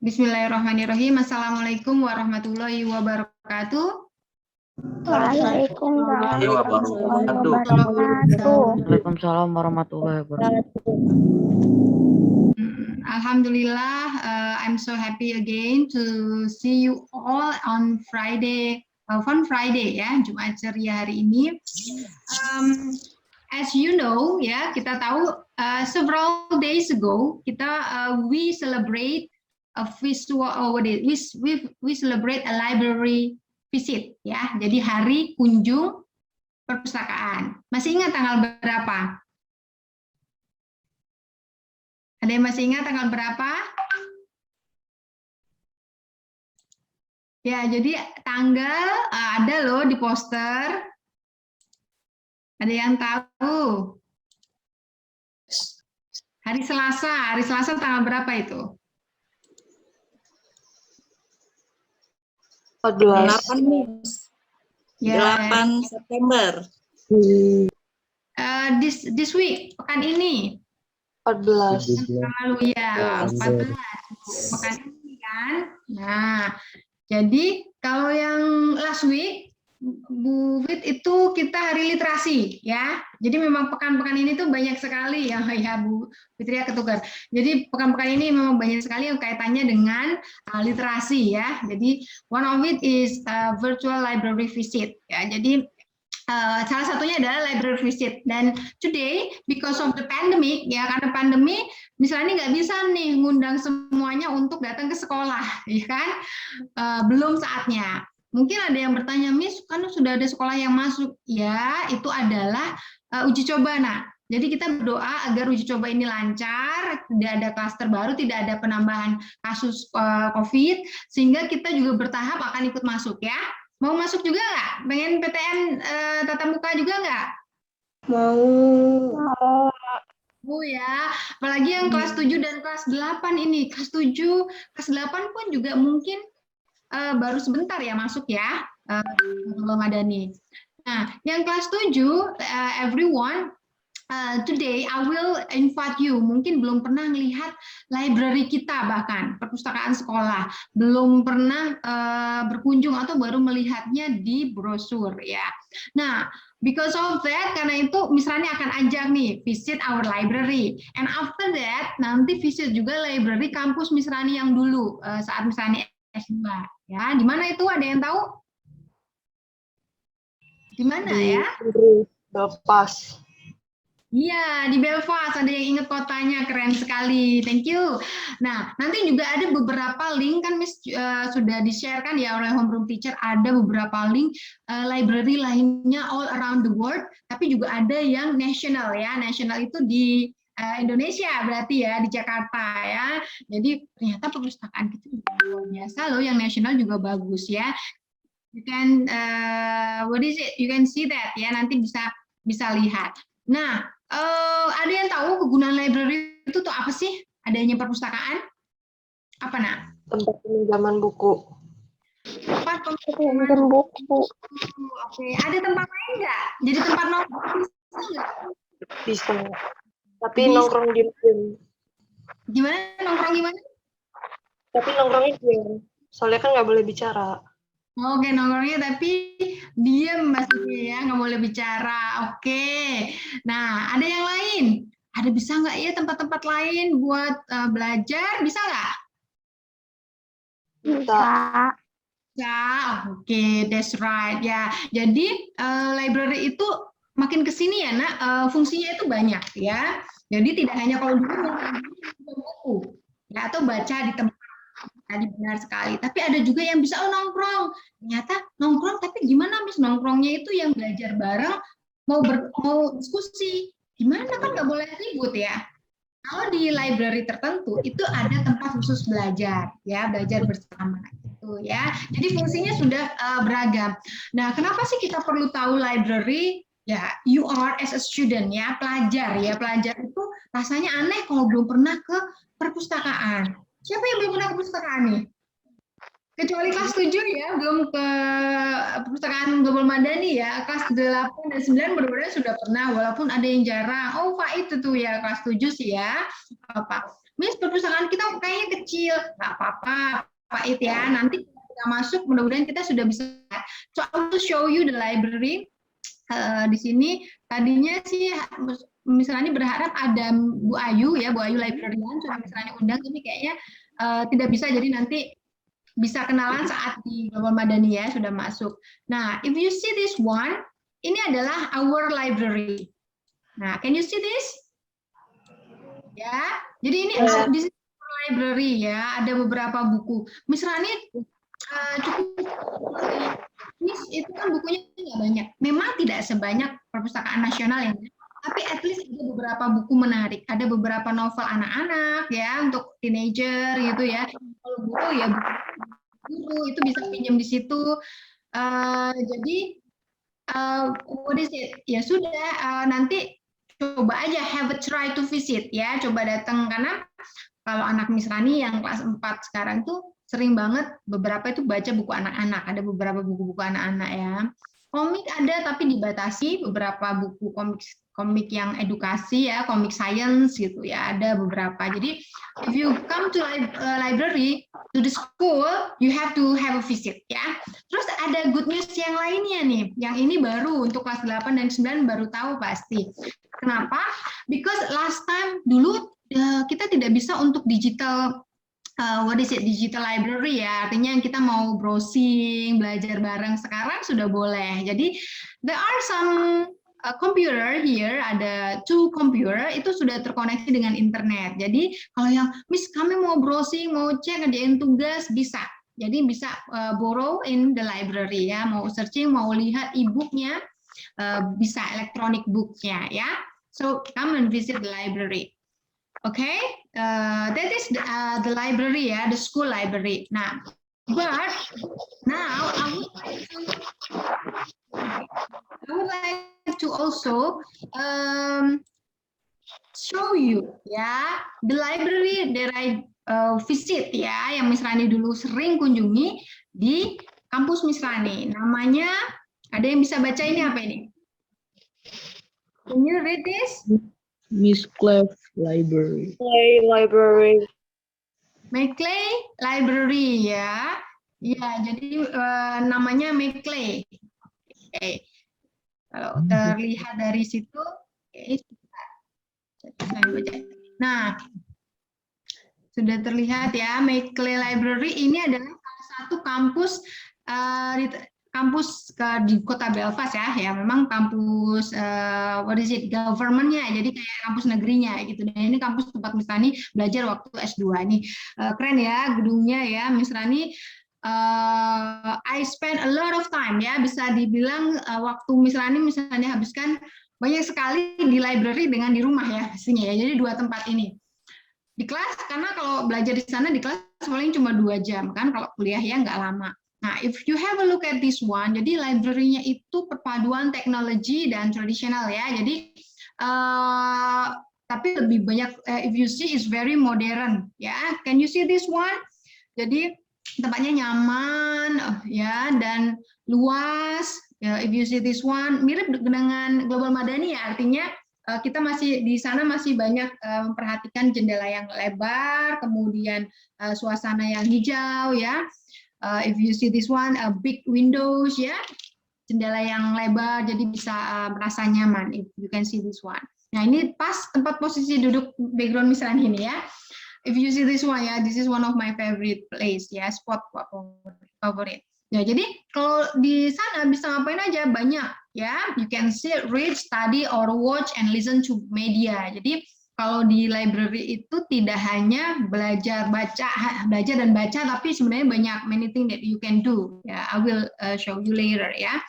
Bismillahirrahmanirrahim. Assalamualaikum warahmatullahi wabarakatuh. Waalaikumsalam warahmatullahi wabarakatuh. Waalaikumsalam warahmatullahi wabarakatuh. Alhamdulillah, I'm so happy again to see you all on Friday, ya, Jumat ceria hari ini. As you know, ya, kita tahu several days ago we celebrate a visual, we celebrate a library visit, ya. Jadi hari kunjung perpustakaan. Masih ingat tanggal berapa? Ada yang masih ingat tanggal berapa? Ya, jadi tanggal ada loh di poster. Ada yang tahu? Hari Selasa tanggal berapa itu? 8 ya. 8 September. This week, pekan ini. 14. Lalu ya, 14. Pekan ini kan. Nah, jadi kalau yang last week, Bu Fit itu kita hari literasi, ya. Jadi memang pekan-pekan ini tuh banyak sekali ya Bu Fitria ketukar. Jadi pekan-pekan ini memang banyak sekali yang kaitannya dengan literasi, ya. Jadi one of it is virtual library visit, ya. Jadi salah satunya adalah library visit. Dan today, because of the pandemic, ya, karena pandemi, misalnya nggak bisa nih ngundang semuanya untuk datang ke sekolah, ya kan? Belum saatnya. Mungkin ada yang bertanya, Miss, kan sudah ada sekolah yang masuk. Ya, itu adalah uji coba. Nah, jadi kita berdoa agar uji coba ini lancar, tidak ada klaster baru, tidak ada penambahan kasus COVID, sehingga kita juga bertahap akan ikut masuk, ya. Mau masuk juga nggak? Pengen PTN tatap muka juga nggak? Mau. Bu ya, apalagi yang kelas 7 dan kelas 8 ini. Kelas 7, kelas 8 pun juga mungkin baru sebentar ya masuk ya, Bang Madani. Nah, yang kelas 7, everyone, today I will invite you. Mungkin belum pernah melihat library kita, bahkan perpustakaan sekolah, belum pernah berkunjung atau baru melihatnya di brosur ya. Nah, because of that, karena itu misalnya akan ajak nih visit our library, and after that nanti visit juga library kampus misalnya yang dulu saat misalnya S2 ya. Di mana itu, ada yang tahu? Di mana ya? Belfast. Iya, di Belfast. Ada yang ingat kotanya, keren sekali. Thank you. Nah, nanti juga ada beberapa link, kan Miss sudah di-share kan ya oleh Homeroom Teacher, ada beberapa link library lainnya all around the world, tapi juga ada yang national ya. National itu di Indonesia berarti ya, di Jakarta ya. Jadi ternyata perpustakaan kita juga luar biasa loh, yang nasional juga bagus ya. You can what is it? You can see that ya, nanti bisa lihat. Nah, ada yang tahu kegunaan library itu tuh apa sih? Adanya perpustakaan? Apa, Nak? Tempat peminjaman buku. Tempat peminjaman buku. Oke, ada tempat lain nggak? Jadi tempat nongkrong nggak? Bisa. Tapi nongkrong di game. Gimana? Nongkrong gimana? Tapi nongkrongnya game. Soalnya kan nggak boleh bicara. Oke, nongkrongnya tapi diem maksudnya ya, nggak boleh bicara. Oke. Nah, ada yang lain? Ada bisa nggak ya tempat-tempat lain buat belajar? Bisa nggak? Bisa. Ya, oke, that's right ya. Jadi library itu makin ke sini ya, Nak, fungsinya itu banyak ya. Jadi tidak hanya kalau dulu buku ya, atau baca di tempat. Tadi benar sekali. Tapi ada juga yang bisa nongkrong. Ternyata nongkrong, tapi gimana Miss nongkrongnya itu yang belajar bareng, mau diskusi. Gimana, kan nggak boleh ribut ya. Kalau di library tertentu itu ada tempat khusus belajar, ya, belajar bersama gitu ya. Jadi fungsinya sudah beragam. Nah, kenapa sih kita perlu tahu library? Ya, you are as a student ya, pelajar ya. Pelajar itu rasanya aneh kalau belum pernah ke perpustakaan. Siapa yang belum pernah ke perpustakaan nih? Kecuali kelas 7 ya, belum ke perpustakaan Global Madani ya. Kelas 8 dan 9 benar-benar sudah pernah, walaupun ada yang jarang. Oh, Pak itu tuh ya, kelas 7 sih ya. Apa? Miss perpustakaan kita kayaknya kecil, nggak apa-apa, Pak It ya. Nanti kita masuk, mudah-mudahan kita sudah bisa. So I will show you the library. Di sini tadinya sih misalnya berharap ada Bu Ayu ya, Bu Ayu librarian, sudah misalnya undang, tapi kayaknya tidak bisa, jadi nanti bisa kenalan saat di Global Madani ya, sudah masuk. Nah, if you see this one, ini adalah our library. Nah, can you see this? Ya, jadi ini di sini library ya, ada beberapa buku. Miss Rani cukup, Miss itu kan bukunya nggak banyak. Memang tidak sebanyak perpustakaan nasional ya, tapi at least ada beberapa buku menarik. Ada beberapa novel anak-anak ya, untuk teenager gitu ya. Kalau buku ya buku itu bisa pinjam di situ. Jadi what is it? Ya sudah, nanti coba aja have a try to visit ya, coba datang, karena kalau anak Miss Rani yang kelas 4 sekarang tuh sering banget beberapa itu baca buku anak-anak, ada beberapa buku-buku anak-anak ya. Komik ada tapi dibatasi, beberapa buku komik yang edukasi ya, komik science gitu ya, ada beberapa. Jadi if you come to library, to the school, you have to have a visit ya. Terus ada good news yang lainnya nih, yang ini baru untuk kelas 8 dan 9 baru tahu pasti. Kenapa? Because last time dulu kita tidak bisa untuk digital digital library ya, artinya kita mau browsing, belajar bareng, sekarang sudah boleh. Jadi there are some computer here, ada 2 computer itu sudah terkoneksi dengan internet. Jadi kalau yang Miss kami mau browsing, mau cek, ngerjain tugas, bisa. Jadi bisa borrow in the library ya, mau searching, mau lihat e-booknya, bisa electronic booknya ya. So come and visit the library. Okay, that is the library ya, the school library. Nah, but now I would like to also show you ya the library that I visit ya, yang Miss Rani dulu sering kunjungi di kampus Miss Rani. Namanya, ada yang bisa baca ini apa ini? Can you read this? Miss Clef Library. Library. Maclay Library ya. Ya, jadi namanya Maclay. Oke. Kalau terlihat dari situ, nah, sudah terlihat ya, Maclay Library ini adalah salah satu kampus di kota Belfast ya, memang kampus government-nya, jadi kayak kampus negerinya gitu. Dan ini kampus tempat Miss Rani belajar waktu S2 ini. Keren ya gedungnya ya, Miss Rani. I spend a lot of time ya, bisa dibilang waktu Miss Rani misalnya habiskan banyak sekali di library dengan di rumah ya pastinya ya. Jadi 2 tempat ini. Di kelas, karena kalau belajar di sana di kelas paling cuma 2 jam kan, kalau kuliah ya nggak lama. Nah, if you have a look at this one, jadi library-nya itu perpaduan teknologi dan tradisional ya. Jadi tapi lebih banyak, if you see is very modern ya. Can you see this one? Jadi tempatnya nyaman ya dan luas. Ya, if you see this one, mirip dengan Global Madani ya, artinya kita masih di sana masih banyak memperhatikan jendela yang lebar, kemudian suasana yang hijau ya. If you see this one, big windows ya, jendela yang lebar, jadi bisa merasa nyaman. If you can see this one. Nah, ini pas tempat posisi duduk background misalnya ini ya. If you see this one ya, this is one of my favorite place ya, spot favorit. Ya, jadi kalau di sana bisa ngapain aja, banyak ya. You can sit, read, study, or watch and listen to media. Jadi kalau di library itu tidak hanya belajar dan baca, tapi sebenarnya banyak many things that you can do. Ya, I will show you later ya.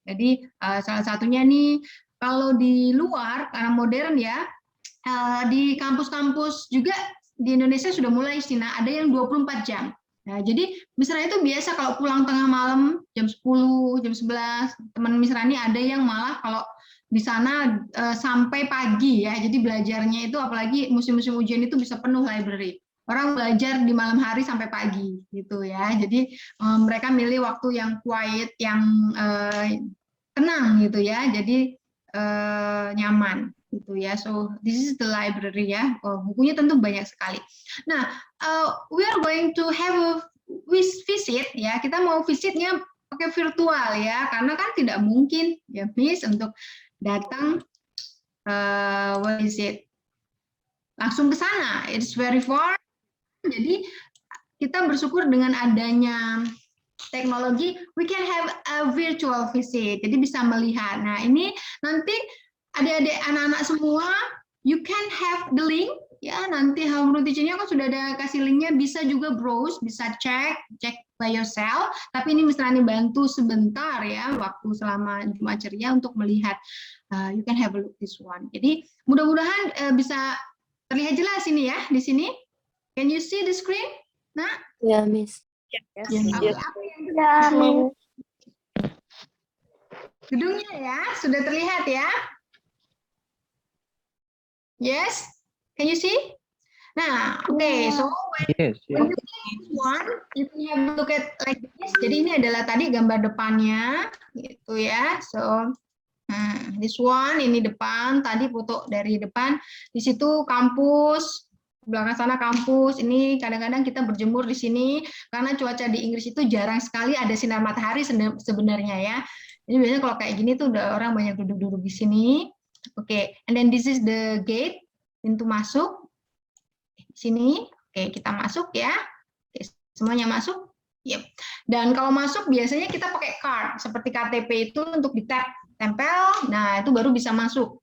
Jadi salah satunya nih, kalau di luar karena modern ya, di kampus-kampus juga di Indonesia sudah mulai sih, ada yang 24 jam. Nah, jadi misalnya itu biasa kalau pulang tengah malam jam 10, jam 11, teman Miss Rani ada yang malah kalau di sana sampai pagi ya. Jadi belajarnya itu apalagi musim-musim ujian itu bisa penuh library. Orang belajar di malam hari sampai pagi gitu ya. Jadi mereka milih waktu yang quiet, yang tenang gitu ya. Jadi nyaman. gitu ya. So this is the library ya. Bukunya tentu banyak sekali. Nah, we are going to have a visit ya. Kita mau visitnya pakai virtual ya, karena kan tidak mungkin ya Miss untuk datang what is it? Langsung ke sana. It's very far. Jadi kita bersyukur dengan adanya teknologi, we can have a virtual visit. Jadi bisa melihat. Nah, ini nanti adik-adik anak-anak semua, you can have the link ya. Nanti Homeroom Teacher-nya kan sudah ada kasih linknya, bisa juga browse, bisa check by yourself. Tapi ini misalnya bantu sebentar ya, waktu selama Jumat Ceria untuk melihat. You can have a look this one. Jadi mudah-mudahan bisa terlihat jelas ini ya di sini. Can you see the screen? Nah, Ya, Miss. Gedungnya ya, sudah terlihat ya? Yes? Can you see? Nah, okay, so when you see this one, you can have a look at like this. Jadi ini adalah tadi gambar depannya, gitu ya. So, this one, ini depan, tadi foto dari depan. Di situ kampus, belakang sana kampus. Ini kadang-kadang kita berjemur di sini karena cuaca di Inggris itu jarang sekali ada sinar matahari sebenarnya ya. Jadi biasanya kalau kayak gini tuh udah orang banyak duduk-duduk di sini. Oke, and then this is the gate, pintu masuk. Sini, oke, kita masuk ya. Oke, semuanya masuk. Yep. Dan kalau masuk biasanya kita pakai card seperti KTP itu untuk ditap, tempel. Nah, itu baru bisa masuk.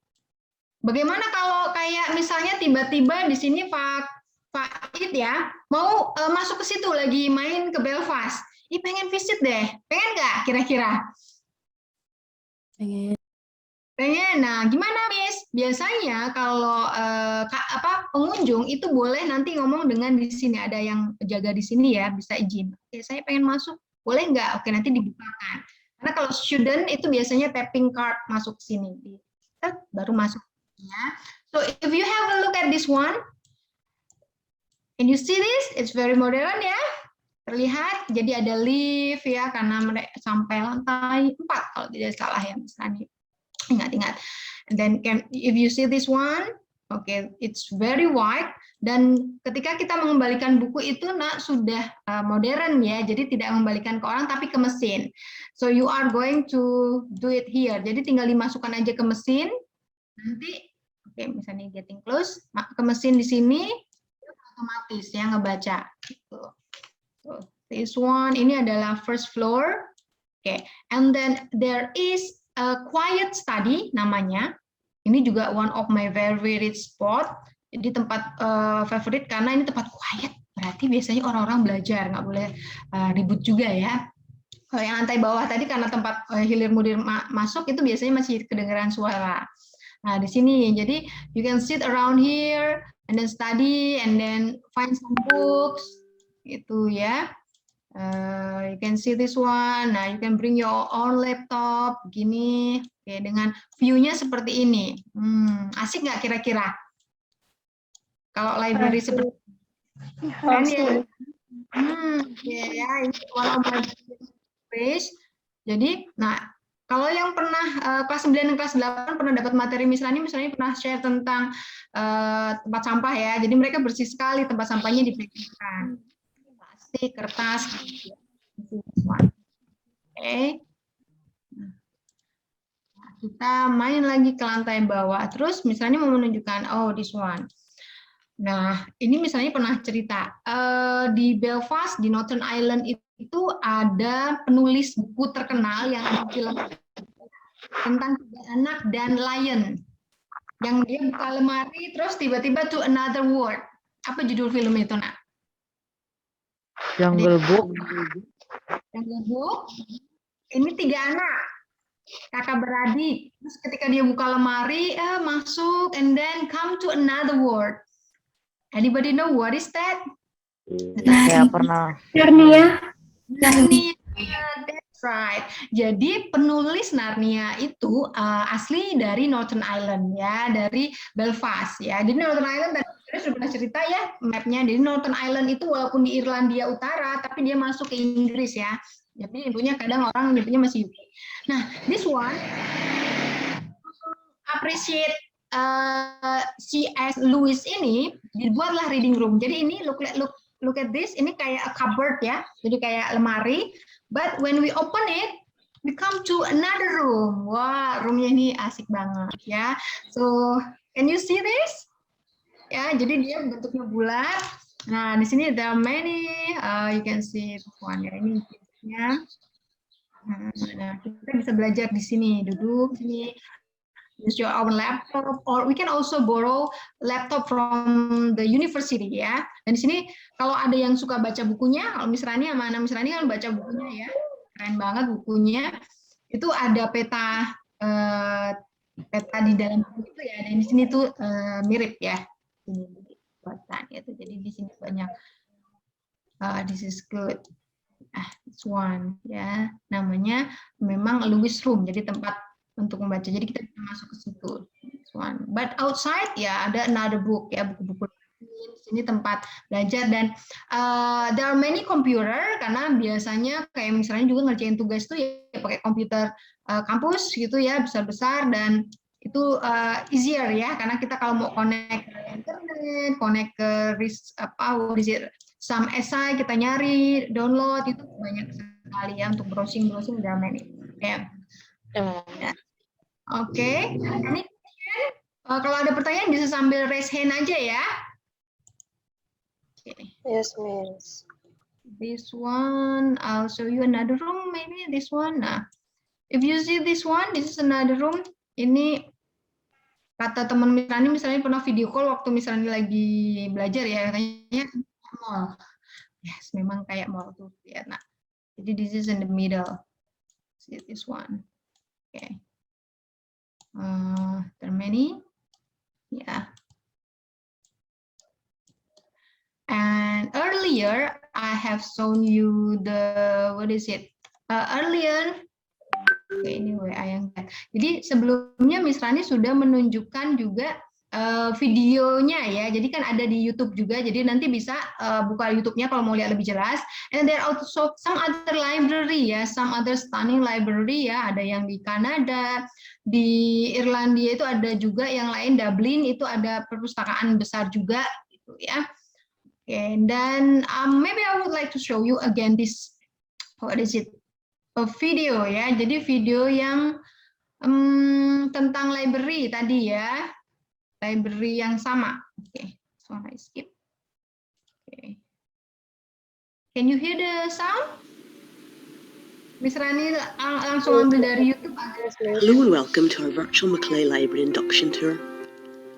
Bagaimana kalau kayak misalnya tiba-tiba di sini Pak It ya mau masuk ke situ lagi main ke Belfast. Ih, pengen visit deh. Pengen nggak kira-kira? Pengen. Pengen. Nah, gimana Miss? Biasanya kalau pengunjung itu boleh nanti ngomong dengan di sini, ada yang jaga di sini ya, bisa izin. Oke, saya pengen masuk. Boleh nggak? Oke, nanti dibukakan. Karena kalau student itu biasanya tapping card masuk sini. Baru masuk. Ya. So if you have a look at this one, can you see this? It's very modern ya. Terlihat. Jadi ada lift ya, karena mereka sampai lantai 4 kalau tidak salah ya, misalnya. Ingat-ingat. And then if you see this one, okay, it's very wide. Dan ketika kita mengembalikan buku itu sudah modern ya, jadi tidak mengembalikan ke orang tapi ke mesin. So you are going to do it here. Jadi tinggal dimasukkan aja ke mesin. Nanti, okay, misalnya getting close, ke mesin di sini otomatis ya ngebaca. Gitu. So this one, ini adalah first floor. Okay, and then there is a quiet study namanya. Ini juga one of my favorite spot. Jadi tempat favorit karena ini tempat quiet. Berarti biasanya orang-orang belajar, nggak boleh ribut juga ya. Kalau yang lantai bawah tadi karena tempat hilir mudir masuk itu biasanya masih kedengaran suara. Nah di sini jadi you can sit around here and then study and then find some books gitu ya. You can see this one. Nah, you can bring your own laptop, gini, oke, dengan view-nya seperti ini. Asik nggak kira-kira? Kalau library seperti ini. Ya, ini one of my page. Jadi, nah, kalau yang pernah kelas 9 dan kelas 8 pernah dapat materi misalnya pernah share tentang tempat sampah ya. Jadi mereka bersih sekali tempat sampahnya dipikirkan. Kertas, oke. Kita main lagi ke lantai bawah. Terus misalnya mau menunjukkan, oh this one. Nah, ini misalnya pernah cerita di Belfast, di Northern Ireland itu ada penulis buku terkenal yang ada film tentang 3 anak dan lion. Yang dia buka lemari, terus tiba-tiba to another world. Apa judul film itu, Nak? Jungle Book. Jungle Book. Ini 3 anak, kakak beradik. Terus ketika dia buka lemari, masuk and then come to another world. Anybody know what is that? Saya pernah. Narnia. That's right. Jadi penulis Narnia itu asli dari Northern Ireland ya, dari Belfast ya. Jadi Northern Ireland tadi sudah pernah cerita ya mapnya. Jadi Northern Ireland itu walaupun di Irlandia Utara, tapi dia masuk ke Inggris ya. Jadi intinya kadang orang nyebutnya masih UK. Nah, this one appreciate C.S. Lewis ini dibuatlah reading room. Jadi ini look at this, ini kayak a cupboard ya, jadi kayak lemari. But when we open it, we come to another room. Wah, roomnya ini asik banget ya. So can you see this? Ya, jadi dia bentuknya bulat. Nah, di sini there are many. You can see one ya, ini bentuknya. Nah, kita bisa belajar di sini, duduk sini. Use your own laptop, or we can also borrow laptop from the university ya. Dan di sini kalau ada yang suka baca bukunya, kalau Miss Rani sama Miss Rani kan baca bukunya ya, keren banget bukunya. Itu ada peta di dalam buku itu ya. Dan di sini tuh mirip ya. Ini buatan itu. Jadi di sini banyak. This is good. This one ya. Namanya memang Lewis Room. Jadi tempat untuk membaca. Jadi kita bisa masuk ke situ. This one. But outside ya ada another book ya, buku-buku. Di sini tempat belajar dan there are many computer karena biasanya kayak misalnya juga ngerjain tugas tuh ya pakai komputer kampus gitu ya, besar-besar, dan itu easier ya karena kita kalau mau connect ke internet, connect ke some essay kita nyari, download itu banyak sekali ya untuk browsing there are many. Ya. Oke. Ini kalau ada pertanyaan bisa sambil raise hand aja ya. Okay. Yes, Miss. This one, I'll show you another room, maybe this one. Nah, if you see this one, this is another room. Ini kata teman Misrani misalnya pernah video call waktu misalnya lagi belajar ya, katanya mall. Yes, memang kayak mall tuh ya. Nah, jadi this is in the middle. See this one. Okay. There are many. Yeah. And earlier, I have shown you the, what is it? Earlier, okay, anyway, jadi sebelumnya Miss Rani sudah menunjukkan juga videonya ya. Jadi kan ada di YouTube juga. Jadi nanti bisa buka YouTube-nya kalau mau lihat lebih jelas. And there are also some other library ya, some other stunning library ya. Ada yang di Kanada, di Irlandia itu ada juga yang lain. Dublin itu ada perpustakaan besar juga, gitu ya. Okay, dan maybe I would like to show you again this, what is it, a video ya. Jadi video yang tentang library tadi ya, library yang sama. Okay, so I skip. Okay, can you hear the sound? Miss Rani langsung ambil dari YouTube. Hello and welcome to our virtual Macleay Library induction tour.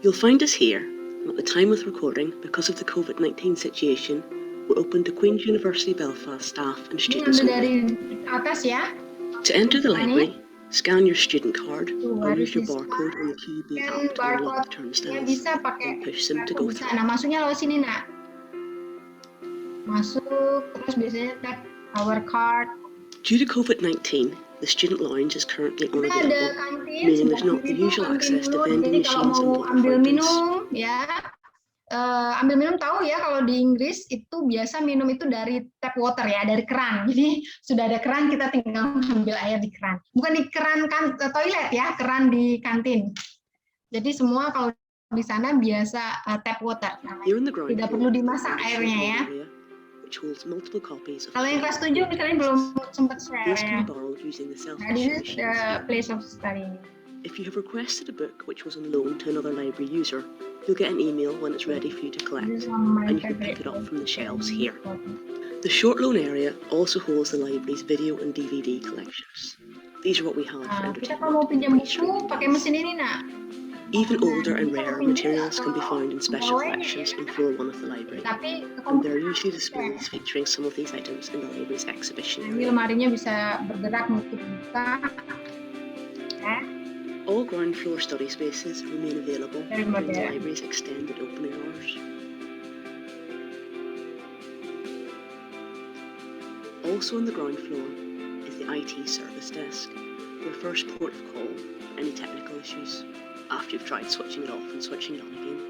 You'll find us here. At the time of recording, because of the COVID-19 situation, we're open to Queen's University Belfast staff and students only. To enter the library, scan your student card or use your barcode on the QUB app to unlock the turnstiles and push them to go through. Nah, masuknya lewat sini, Nak. Masuk, terus biasanya tap our card. Due to COVID-19, the student lounge is currently unavailable, meaning there's not the usual access to vending machines and water fountains. Ya, ambil minum tahu ya kalau di Inggris itu biasa minum itu dari tap water ya, dari keran. Jadi sudah ada keran, kita tinggal ambil air di keran. Bukan di keran toilet ya, keran di kantin. Jadi semua kalau di sana biasa tap water. Tidak perlu dimasak airnya ya. Kalau yang kelas 7 misalnya belum sempat share. Nah, this is the place of studying. If you have requested a book which was on loan to another library user, you'll get an email when it's ready for you to collect, and you can pick it up from the shelves here. The short loan area also holds the library's video and DVD collections. These are what we have for kita kalau mau pinjam buku pakai mesin ini, Nak. Even older and rarer materials can be found in special collections on floor 1 of the library, and there are usually displays featuring some of these items in the library's exhibition area. Lemarinya bisa bergerak, buka. All ground floor study spaces remain available during the library's extended opening hours. Also on the ground floor is the IT service desk, your first port of call for any technical issues, after you've tried switching it off and switching it on again.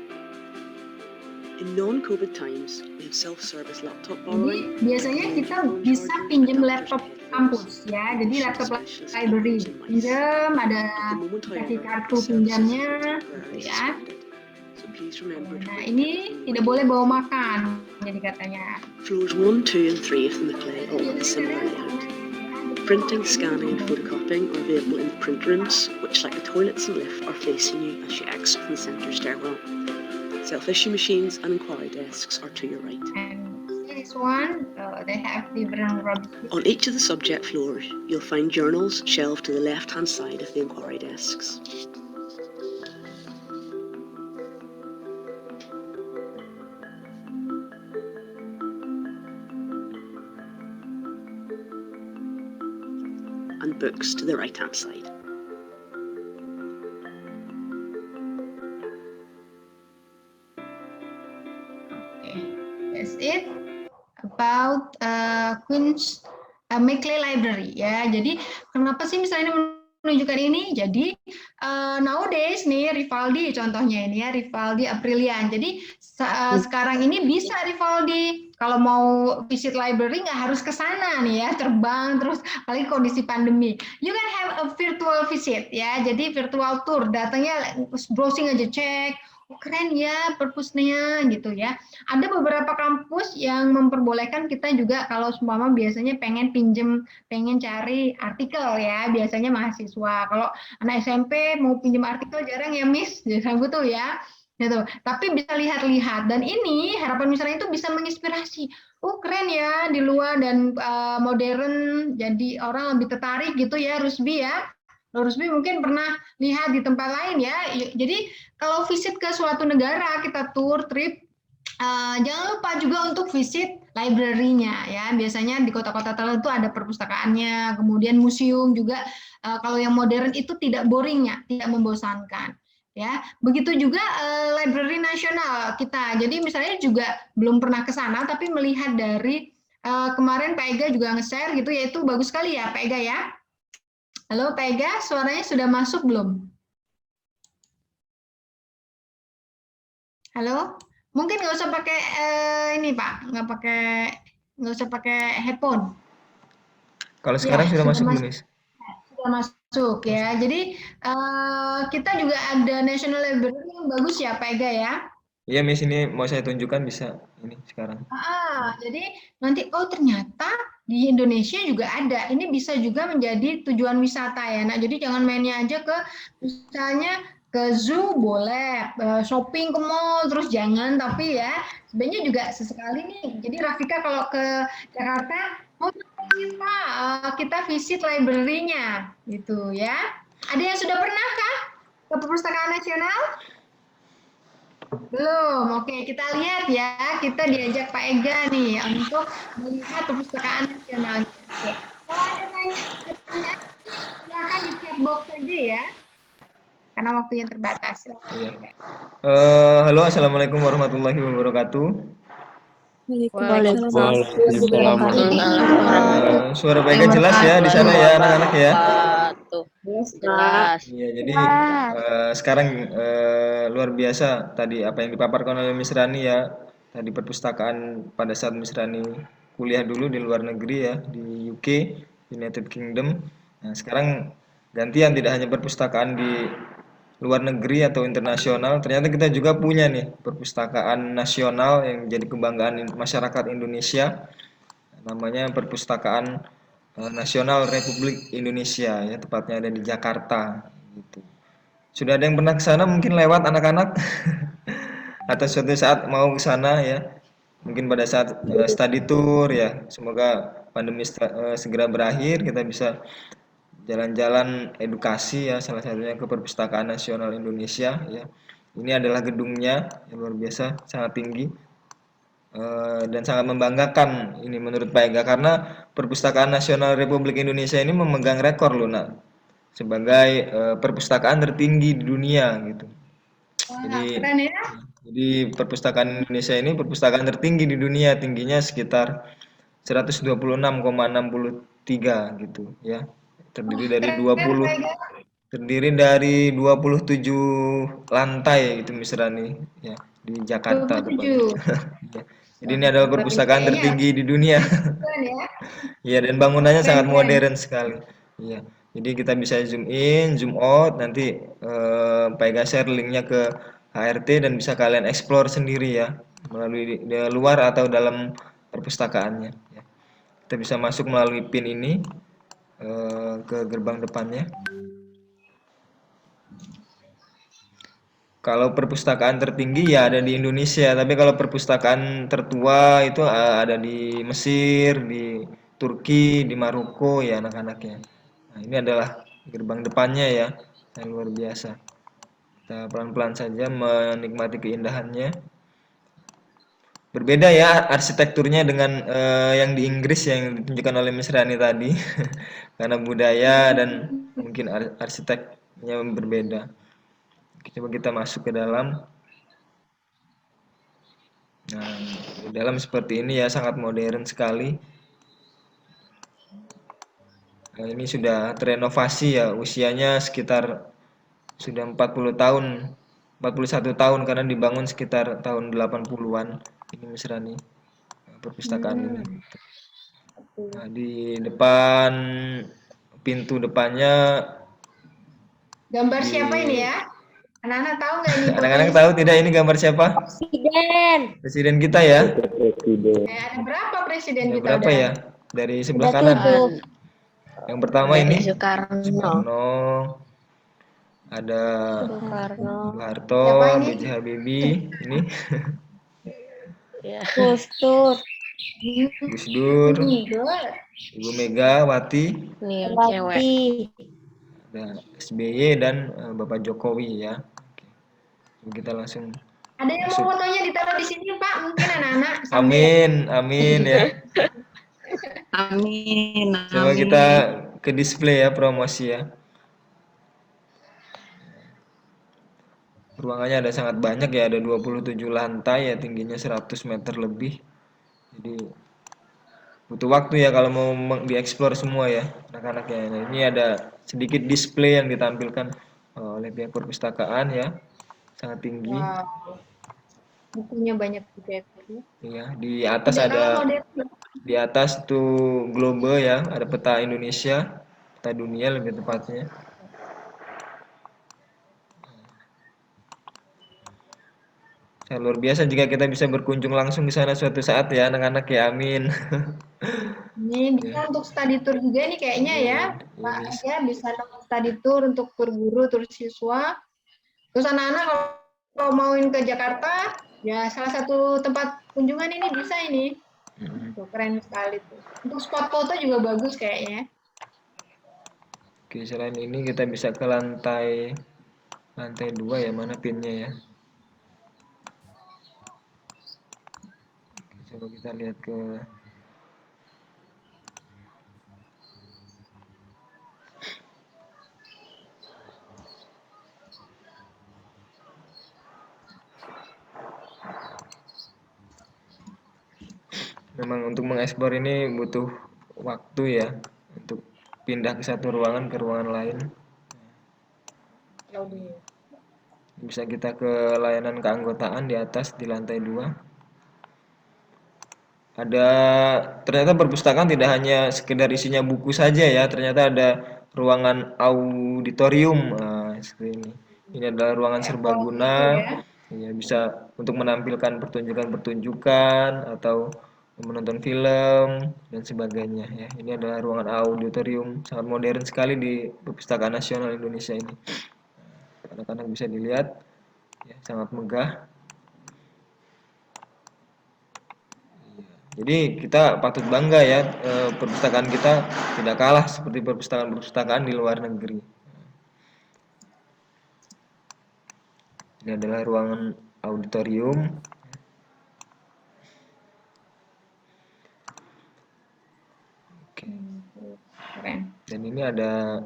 In non-COVID times, we have self-service laptop borrowing. Biasanya kita bisa pinjam laptop kampus ya. Jadi laptop library pinjam, ada kasih kartu pinjamnya gitu ya. Nah, ini tidak boleh bawa makan, jadi katanya. Floors 1, 2 and 3 of the Maclay all have a similar layout. Printing, scanning and photocopying are available in the print rooms, which, like the toilets and lift, are facing you as you exit from the centre stairwell. Self-issue machines and inquiry desks are to your right. And this one, they have different rooms. On each of the subject floors, you'll find journals shelved to the left-hand side of the inquiry desks. And books to the right-hand side. Okay, that's it about Queen's Maclay Library ya. Jadi kenapa sih misalnya menunjukkan ini? Jadi nowadays nih Rivaldi contohnya ini ya, Rivaldi Aprilian. Jadi sekarang ini bisa Rivaldi kalau mau visit library nggak harus ke sana nih ya, terbang terus apalagi kondisi pandemi. You can have a virtual visit ya. Jadi virtual tour, datangnya browsing aja, cek. Oh, keren ya perpusnya gitu ya. Ada beberapa kampus yang memperbolehkan kita juga kalau seumpama biasanya pengen pinjem, pengen cari artikel ya, biasanya mahasiswa. Kalau anak SMP mau pinjem artikel jarang ya Miss, jarang gitu ya. Gitu. Tapi bisa lihat-lihat dan ini harapan misalnya itu bisa menginspirasi. Oh keren ya di luar dan modern, jadi orang lebih tertarik gitu ya Rusbi ya. Rusbi mungkin pernah lihat di tempat lain ya. Jadi kalau visit ke suatu negara, kita tour, trip, jangan lupa juga untuk visit library-nya ya. Biasanya di kota-kota tertentu ada perpustakaannya, kemudian museum juga. Kalau yang modern itu tidak boringnya, tidak membosankan. Ya, begitu juga library nasional kita. Jadi misalnya juga belum pernah ke sana, tapi melihat dari kemarin Pak Ega juga nge-share gitu, ya itu bagus sekali ya Pak Ega ya. Halo Pak Ega, suaranya sudah masuk belum? Halo, mungkin nggak usah pakai ini Pak, nggak usah pakai headphone. Kalau sekarang Ya, sudah masuk belum, Miss? Sudah masuk ya. Jadi kita juga ada National Library yang bagus ya Pak Ega ya. Iya, Miss, ini mau saya tunjukkan bisa ini sekarang. Jadi nanti ternyata di Indonesia juga ada. Ini bisa juga menjadi tujuan wisata ya. Nah, jadi jangan mainnya aja ke misalnya ke zoo boleh, shopping ke mall terus jangan, tapi ya sebenarnya juga sesekali nih. Jadi Rafika kalau ke Jakarta mau kita visit library-nya gitu ya. Ada yang sudah pernah kah ke Perpustakaan Nasional? Belum. Oke, kita lihat ya. Kita diajak Pak Ega nih untuk melihat Perpustakaan Nasional. Oke. Kalau ada tanya, silakan di chat box saja ya. Karena waktunya terbatas. Iya. Halo, assalamualaikum warahmatullahi wabarakatuh. Suara Pak Ega jelas ya di sana ya anak-anak ya. Jelas. Iya, jadi sekarang luar biasa tadi apa yang dipaparkan oleh Miss Rani ya. Tadi perpustakaan pada saat Miss Rani kuliah dulu di luar negeri ya, di UK, United Kingdom. Nah, sekarang gantian, tidak hanya perpustakaan di luar negeri atau internasional, ternyata kita juga punya nih perpustakaan nasional yang jadi kebanggaan masyarakat Indonesia. Namanya Perpustakaan Nasional Republik Indonesia ya, tepatnya ada di Jakarta gitu. Sudah ada yang pernah ke sana mungkin lewat anak-anak atau suatu saat mau ke sana ya. Mungkin pada saat study tour ya. Semoga pandemi segera berakhir, kita bisa jalan-jalan edukasi ya, salah satunya ke Perpustakaan Nasional Indonesia ya. Ini adalah gedungnya yang luar biasa, sangat tinggi. Dan sangat membanggakan ini menurut Pak Ega, karena Perpustakaan Nasional Republik Indonesia ini memegang rekor loh nak, sebagai perpustakaan tertinggi di dunia gitu. Jadi perpustakaan Indonesia ini perpustakaan tertinggi di dunia, tingginya sekitar 126,63 gitu ya. Terdiri dari 27 lantai itu Miss Rani ya, di Jakarta tepatnya. Jadi ini adalah perpustakaan tertinggi di dunia. Iya, dan bangunannya Keren, sangat keren. modern sekali. Iya. Jadi kita bisa zoom in, zoom out, nanti Pak Ega share linknya ke HRT dan bisa kalian explore sendiri ya melalui di luar atau dalam perpustakaannya. Ya. Kita bisa masuk melalui pin ini ke gerbang depannya. Kalau perpustakaan tertinggi ya ada di Indonesia, tapi kalau perpustakaan tertua itu ada di Mesir, di Turki, di Maroko ya anak-anaknya. Nah, ini adalah gerbang depannya ya, yang luar biasa. Kita pelan-pelan saja menikmati keindahannya. Berbeda ya arsitekturnya dengan yang di Inggris yang ditunjukkan oleh Miss Rani tadi, karena budaya dan mungkin arsiteknya berbeda. Coba kita masuk ke dalam. Nah, di dalam seperti ini ya sangat modern sekali. Nah, ini sudah terenovasi ya, usianya sekitar sudah 40 tahun, 41 tahun karena dibangun sekitar tahun 80-an. Ini Mas Rani, perpustakaan ini. Nah, di depan pintu depannya Gambar di siapa ini ya? Anak-anak tahu nggak ini anak-anak fotonya? tahu tidak ini gambar siapa? Presiden. Presiden kita ya. Ada berapa presiden Ada kita berapa udah? ya? Dari sebelah Ada kanan. 7. Yang pertama Dari ini Soekarno. Soekarno, ada Soekarno. Soeharto, Siapa ini? B.J. Habibie, ini Ya. Gus Dur. Gus Dur, Good. Ibu Megawati, Nih yang cewek. Bati. ada SBY dan Bapak Jokowi ya. Oke. Kita langsung Ada yang masuk. mau fotonya ditaruh di sini Pak? Mungkin anak-anak sambil Amin, amin ya. Amin. Coba kita ke display ya promosi ya. Ruangannya ada sangat banyak ya, ada 27 lantai ya, tingginya 100 meter lebih. Jadi butuh waktu ya kalau mau dieksplor semua ya anak-anaknya. Nah, ini ada sedikit display yang ditampilkan oleh pihak perpustakaan ya, sangat tinggi. wow. Bukunya banyak juga ya. Iya, di atas Tidak kalah ada modern. di atas tuh globe ya, ada peta Indonesia, peta dunia lebih tepatnya. Sangat luar biasa jika kita bisa berkunjung langsung di sana suatu saat ya anak-anak ya, amin. Ini bisa untuk study tour juga nih kayaknya ya. Pak Ini ya bisa untuk study tour untuk tur guru, tur siswa. Terus anak-anak kalau mauin ke Jakarta, ya salah satu tempat kunjungan ini bisa ini. Tuh, keren sekali tuh. Untuk spot foto juga bagus kayaknya. Oke, selain ini kita bisa ke lantai 2 ya, mana pinnya ya. Coba kita lihat ke memang untuk mengeksplor ini butuh waktu ya untuk pindah ke satu ruangan ke ruangan lain. Bisa kita ke layanan keanggotaan di atas di lantai 2. Ada ternyata perpustakaan tidak hanya sekedar isinya buku saja ya, ternyata ada ruangan auditorium seperti ini. Ini adalah ruangan serbaguna, ya bisa untuk menampilkan pertunjukan-pertunjukan atau menonton film dan sebagainya ya. Ini adalah ruangan auditorium sangat modern sekali di Perpustakaan Nasional Indonesia ini. Anak-anak bisa dilihat ya, sangat megah. Jadi kita patut bangga ya, perpustakaan kita tidak kalah seperti perpustakaan-perpustakaan di luar negeri. Ini adalah ruangan auditorium. Oke. Keren. Dan ini ada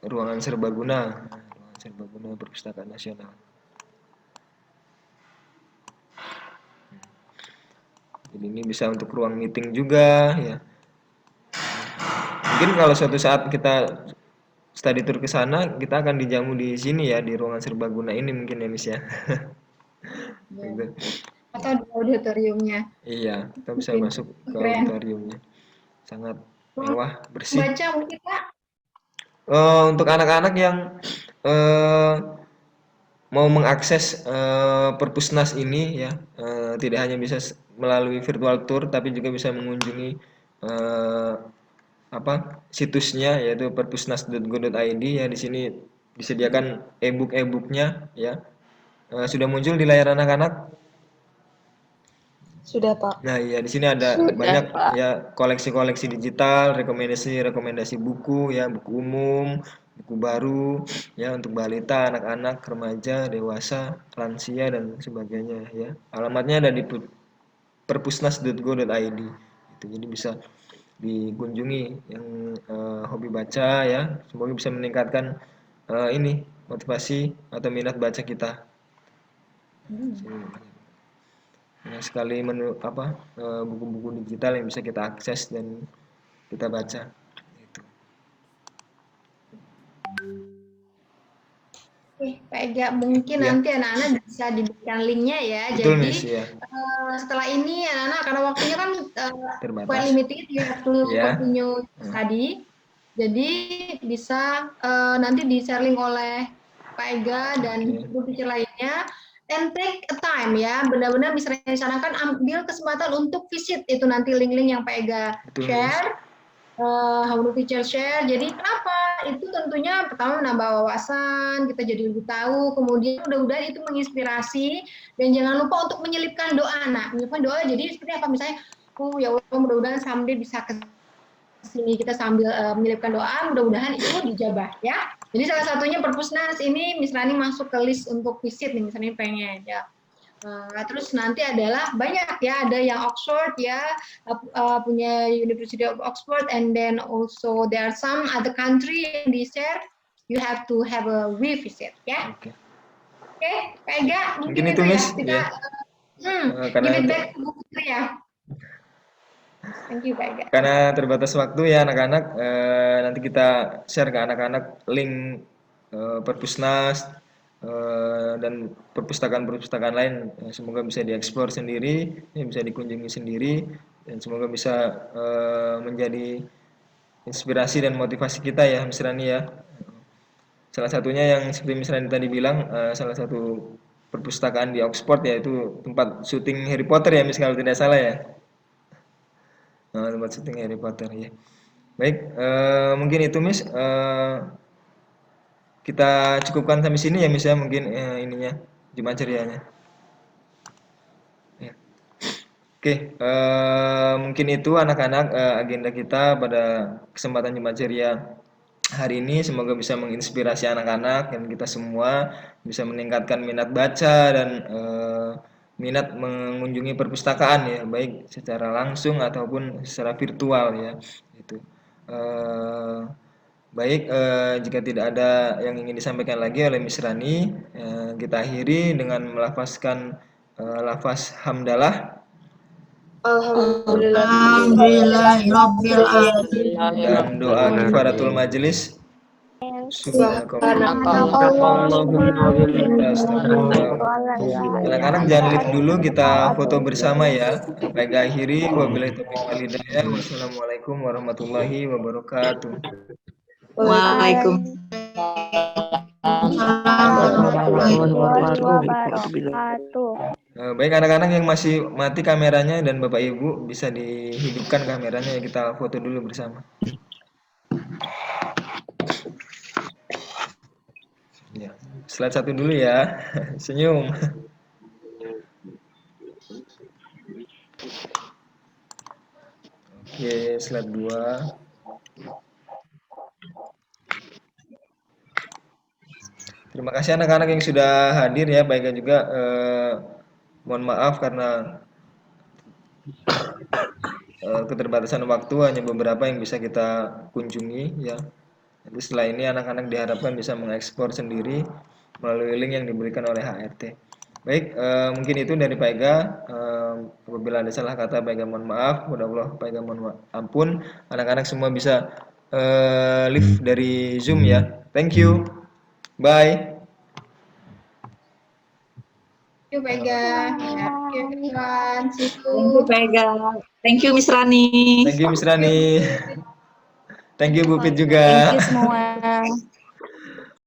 ruangan serbaguna, ruangan serbaguna Perpustakaan Nasional. Jadi ini bisa untuk ruang meeting juga ya. Mungkin kalau suatu saat kita study tour ke sana, kita akan dijamu di sini ya, di ruangan serbaguna ini mungkin ya, Miss ya. Gitu. Atau di auditoriumnya. Iya, kita bisa masuk ke Keren. auditoriumnya. Sangat mewah, bersih. Baca mungkin Pak. Untuk anak-anak yang mau mengakses Perpusnas ini ya, tidak hanya bisa melalui virtual tour, tapi juga bisa mengunjungi situsnya, yaitu perpusnas.go.id ya. Di sini disediakan e-booknya ya. Sudah muncul di layar anak-anak. Sudah, Pak. Nah, iya di sini ada Sudah, banyak Pak. ya koleksi-koleksi digital, rekomendasi buku ya, buku umum, buku baru ya untuk balita, anak-anak, remaja, dewasa, lansia dan sebagainya ya. Alamatnya ada di perpusnas.go.id. Itu jadi bisa dikunjungi yang hobi baca ya. Semoga bisa meningkatkan ini motivasi atau minat baca kita. Banyak sekali buku-buku digital yang bisa kita akses dan kita baca. Gitu. Oke, Pak Ega, mungkin Ya. nanti anak-anak bisa diberikan linknya ya. Betul, Jadi Miss, ya. Setelah ini anak-anak karena waktunya kan Terbatas. quite limited, you have to Ya. continue study. Jadi bisa nanti di-share link oleh Pak Ega dan guru teacher lainnya. And take a time ya, benar-benar bisa rencanakan, ambil kesempatan untuk visit itu nanti link-link yang Pak Ega Betul, share. How to teacher share. Jadi kenapa? Itu tentunya pertama menambah wawasan, kita jadi lebih tahu, kemudian mudah-mudahan itu menginspirasi, dan jangan lupa untuk menyelipkan doa. Nah, menyelipkan doa jadi seperti apa? Misalnya, ya Allah mudah-mudahan someday bisa ke sini, kita sambil menyelipkan doa, mudah-mudahan itu dijabah ya. Jadi salah satunya Perpusnas ini Miss Rani masuk ke list untuk visit nih, misalnya pengen ya. Terus nanti adalah banyak ya, ada yang Oxford ya, punya University of Oxford, and then also there are some other country yang di share, you have to have a revisit ya. Oke. Oke, Pak Ega, Mungkin itu, ya Miss, kita ya. give it back to Bu Putri ya. Thank you, Pak Ega. Karena terbatas waktu ya anak-anak, nanti kita share ke anak-anak link Perpusnas dan perpustakaan-perpustakaan lain. Semoga bisa dieksplor sendiri, bisa dikunjungi sendiri, dan semoga bisa menjadi inspirasi dan motivasi kita ya, Miss Rani ya. Salah satunya yang seperti Miss Rani tadi bilang, salah satu perpustakaan di Oxford yaitu tempat syuting Harry Potter ya, Miss, kalau tidak salah ya. Tempat syuting Harry Potter ya. Baik, mungkin itu Miss. Kita cukupkan sampai sini ya Miss ya, mungkin ininya Jumat cerianya. Ya. Oke, mungkin itu anak-anak agenda kita pada kesempatan Jumat ceria hari ini. Semoga bisa menginspirasi anak-anak dan kita semua bisa meningkatkan minat baca dan minat mengunjungi perpustakaan ya, baik secara langsung ataupun secara virtual ya. Itu. Baik, jika tidak ada yang ingin disampaikan lagi oleh Miss Rani, kita akhiri dengan melafazkan lafaz hamdalah. Alhamdulillahirabbil alamin. Dan doa kifaratul majelis. Anak-anak jangan lift dulu, kita foto bersama ya. Baik, akhiri wabillahi taufiq wal hidayah. Wassalamualaikum warahmatullahi wabarakatuh. Baik, anak-anak yang masih mati kameranya dan Bapak Ibu bisa dihidupkan kameranya ya, kita foto dulu bersama. Ya, slide 1 dulu ya. Senyum. Oke, slide 2. Terima kasih anak-anak yang sudah hadir ya, baiknya juga mohon maaf karena keterbatasan waktu, hanya beberapa yang bisa kita kunjungi ya. Jadi setelah ini anak-anak diharapkan bisa mengeksplor sendiri melalui link yang diberikan oleh HRT. Baik, mungkin itu dari Pak Ega. Apabila ada salah kata, Pak Ega mohon maaf. Mudah-mudahan Pak Ega mohon ampun. Anak-anak semua bisa leave dari Zoom ya. Thank you. Bye. Thank you, Pak Ega. Thank you, everyone. See you. Thank you, Pega. Thank you, Miss Rani. Thank you, Miss Rani. Thank you Bu Fit juga. Thank you semua.